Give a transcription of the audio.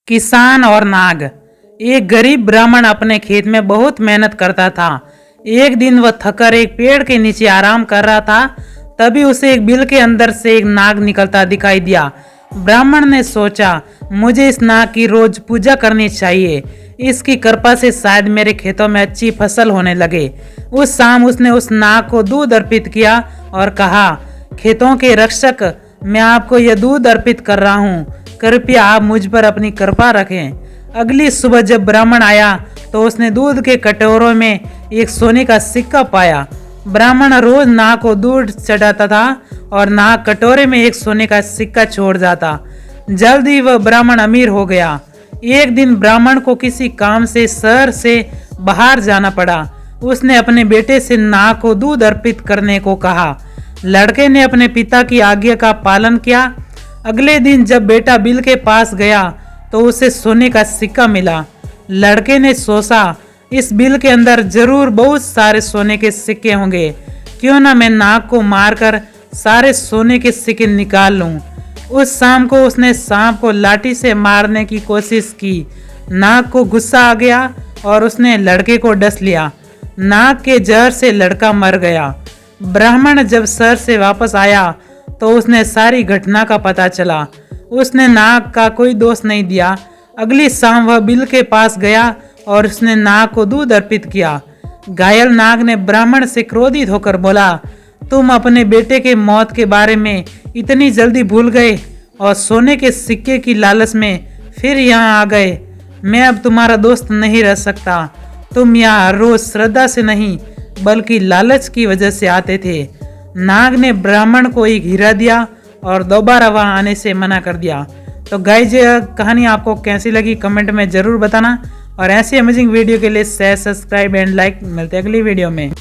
किसान और नाग। एक गरीब ब्राह्मण अपने खेत में बहुत मेहनत करता था। एक दिन वह थककर एक पेड़ के नीचे आराम कर रहा था। तभी उसे एक बिल के अंदर से एक नाग निकलता दिखाई दिया। ब्राह्मण ने सोचा, मुझे इस नाग की रोज पूजा करनी चाहिए। इसकी कृपा से शायद मेरे खेतों में अच्छी फसल होने लगे। उस शाम उसने उस नाग को दूध अर्पित किया और कहा, खेतों के रक्षक, मैं आपको यह दूध अर्पित कर रहा हूँ, कृपया आप मुझ पर अपनी कृपा रखें। अगली सुबह जब ब्राह्मण आया तो उसने दूध के कटोरों में एक सोने का सिक्का पाया। ब्राह्मण रोज नाग को दूध चढ़ाता था और नाग कटोरे में एक सोने का सिक्का छोड़ जाता। जल्द ही वह ब्राह्मण अमीर हो गया। एक दिन ब्राह्मण को किसी काम से शहर से बाहर जाना पड़ा। उसने अपने बेटे से नाग को दूध अर्पित करने को कहा। लड़के ने अपने पिता की आज्ञा का पालन किया। अगले दिन जब बेटा बिल के पास गया तो उसे सोने का सिक्का मिला। लड़के ने सोचा, इस बिल के अंदर जरूर बहुत सारे सोने के सिक्के होंगे, क्यों ना मैं नाग को मारकर सारे सोने के सिक्के निकाल लूं। उस शाम को उसने सांप को लाठी से मारने की कोशिश की। नाग को गुस्सा आ गया और उसने लड़के को डस लिया। नाग के जहर से लड़का मर गया। ब्राह्मण जब शहर से वापस आया तो उसने सारी घटना का पता चला। उसने नाग का कोई दोष नहीं दिया। अगली शाम वह बिल के पास गया और उसने नाग को दूध अर्पित किया। घायल नाग ने ब्राह्मण से क्रोधित होकर बोला, तुम अपने बेटे के मौत के बारे में इतनी जल्दी भूल गए और सोने के सिक्के की लालच में फिर यहाँ आ गए। मैं अब तुम्हारा दोस्त नहीं रह सकता। तुम यहाँ रोज श्रद्धा से नहीं बल्कि लालच की वजह से आते थे। नाग ने ब्राह्मण को एक हीरा दिया और दोबारा वहां आने से मना कर दिया। तो गाइस, ये कहानी आपको कैसी लगी कमेंट में जरूर बताना और ऐसी अमेजिंग वीडियो के लिए शेयर, सब्सक्राइब एंड लाइक। मिलते हैं अगली वीडियो में।